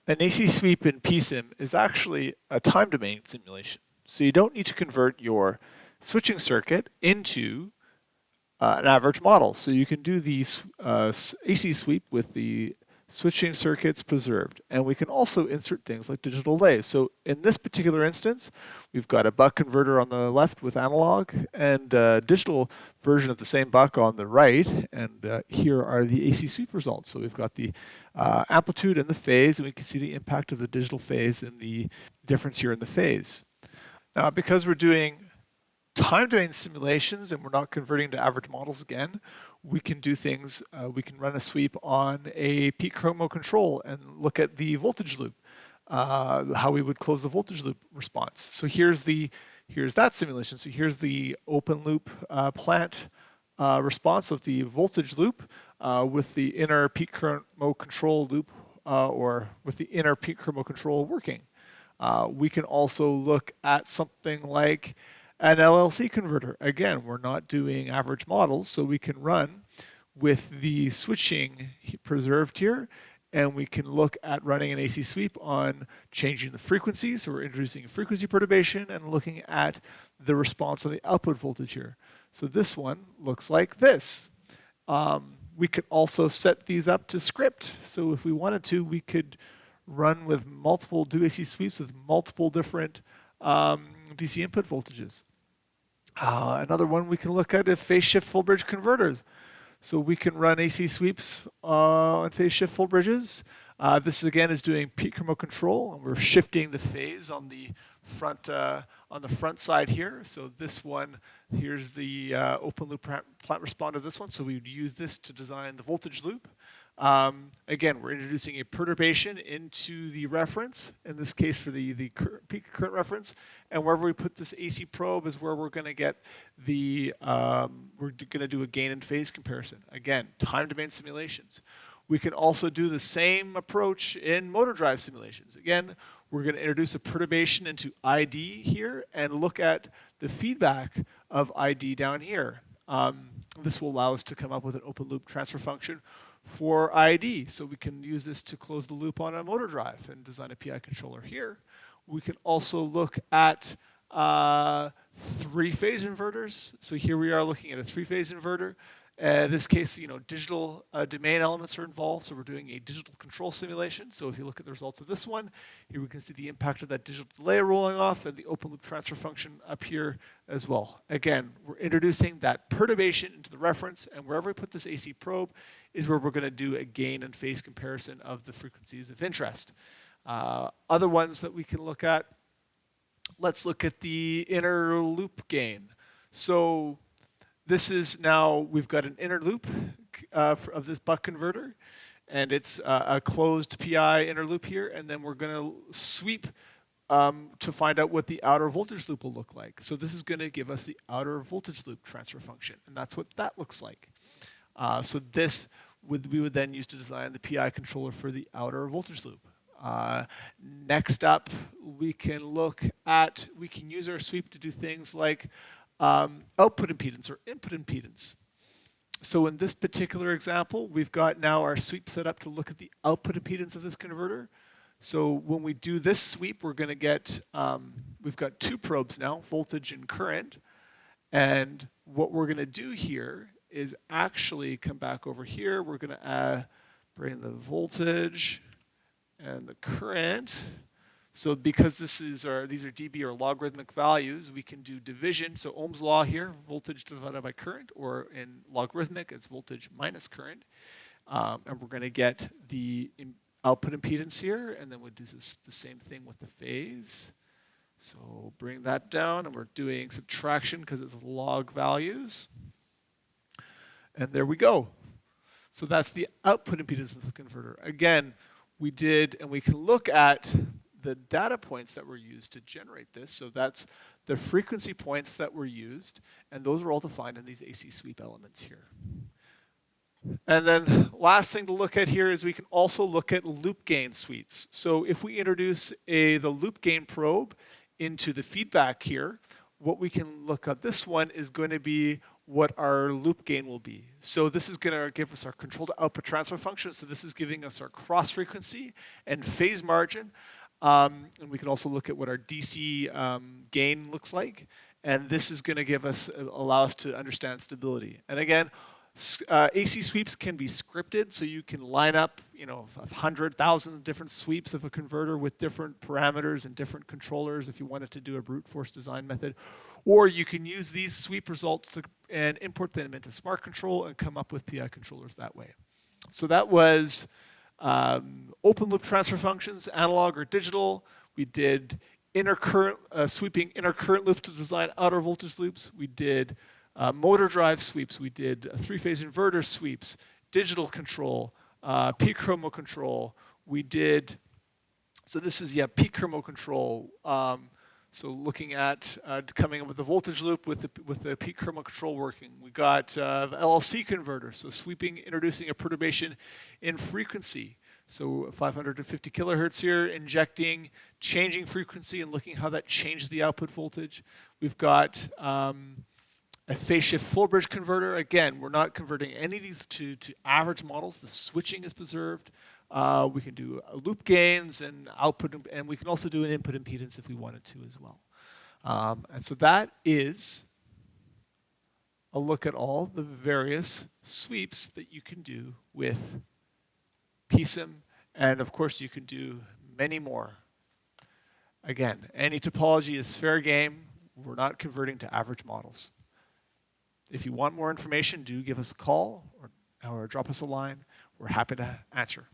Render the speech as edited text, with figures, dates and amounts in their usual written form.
An AC sweep in PSIM is actually a time domain simulation. So you don't need to convert your switching circuit into an average model. So you can do the AC sweep with the switching circuits preserved. And we can also insert things like digital delays. So in this particular instance, we've got a buck converter on the left with analog and a digital version of the same buck on the right. And here are the AC sweep results. So we've got the amplitude and the phase, and we can see the impact of the digital phase and the difference here in the phase. Now, because we're doing time domain simulations and we're not converting to average models again, we can do things, we can run a sweep on a peak chromo control and look at the voltage loop, how we would close the voltage loop response. So here's that simulation. So here's the open loop plant response of the voltage loop with the inner peak chromo control loop or with the inner peak chromo control working. We can also look at something like an LLC converter. Again, we're not doing average models, so we can run with the switching preserved here, and we can look at running an AC sweep on changing the frequency. So we're introducing a frequency perturbation and looking at the response of the output voltage here. So this one looks like this. We could also set these up to script. So if we wanted to, we could run with do AC sweeps with multiple different DC input voltages. Another one we can look at is phase shift full bridge converters. So we can run AC sweeps on phase shift full bridges. This again is doing peak chromo control, and we're shifting the phase on the front side here. So this one, here's the open loop plant responder of this one. So we would use this to design the voltage loop. Again, we're introducing a perturbation into the reference, in this case for the peak current reference, and wherever we put this AC probe is where we're going to get we're going to do a gain and phase comparison. Again, time domain simulations. We can also do the same approach in motor drive simulations. Again, we're going to introduce a perturbation into ID here and look at the feedback of ID down here. This will allow us to come up with an open loop transfer function for ID. So we can use this to close the loop on a motor drive and design a PI controller here. We can also look at three-phase inverters. So here we are looking at a three-phase inverter. In this case, digital domain elements are involved, so we're doing a digital control simulation. So if you look at the results of this one, here we can see the impact of that digital delay rolling off and the open loop transfer function up here as well. Again, we're introducing that perturbation into the reference, and wherever we put this AC probe is where we're going to do a gain and phase comparison of the frequencies of interest. Other ones that we can look at, let's look at the inner loop gain. So this is now, we've got an inner loop of this buck converter, and it's a closed PI inner loop here, and then we're going to sweep to find out what the outer voltage loop will look like. So this is going to give us the outer voltage loop transfer function, and that's what that looks like. So this we would then use to design the PI controller for the outer voltage loop. Next up, we can use our sweep to do things like output impedance or input impedance. So in this particular example, we've got now our sweep set up to look at the output impedance of this converter. So when we do this sweep, we're going to get, we've got two probes now, voltage and current. And what we're going to do here is actually come back over here. We're going to bring the voltage and the current. So because these are dB or logarithmic values, we can do division. So Ohm's law here, voltage divided by current, or in logarithmic, it's voltage minus current. And we're going to get the output impedance here, and then we'll do the same thing with the phase. So bring that down, and we're doing subtraction because it's log values. And there we go. So that's the output impedance of the converter. Again, we can look at the data points that were used to generate this. So that's the frequency points that were used, and those are all defined in these AC sweep elements here. And then last thing to look at here is we can also look at loop gain sweeps. So if we introduce the loop gain probe into the feedback here, what we can look at this one is going to be what our loop gain will be. So this is going to give us our controlled output transfer function. So this is giving us our cross frequency and phase margin. And we can also look at what our DC gain looks like. And this is going to give us, allow us to understand stability. And again, AC sweeps can be scripted, so you can line up, 100,000 different sweeps of a converter with different parameters and different controllers if you wanted to do a brute force design method. Or you can use these sweep results and import them into smart control and come up with PI controllers that way. So that was open loop transfer functions, analog or digital. We did sweeping intercurrent loops to design outer voltage loops. We did motor drive sweeps. We did three-phase inverter sweeps, digital control, peak chromo control. We did, so this is, peak chromo control. So looking at coming up with the voltage loop with the peak chromo control working. We got LLC converter, so sweeping, introducing a perturbation in frequency. So 550 kilohertz here, injecting, changing frequency and looking how that changed the output voltage. We've got a phase shift full bridge converter. Again, we're not converting any of these to average models. The switching is preserved. We can do loop gains and output, and we can also do an input impedance if we wanted to as well. And so that is a look at all the various sweeps that you can do with PSIM, and of course you can do many more. Again, any topology is fair game. We're not converting to average models. If you want more information, do give us a call or drop us a line. We're happy to answer.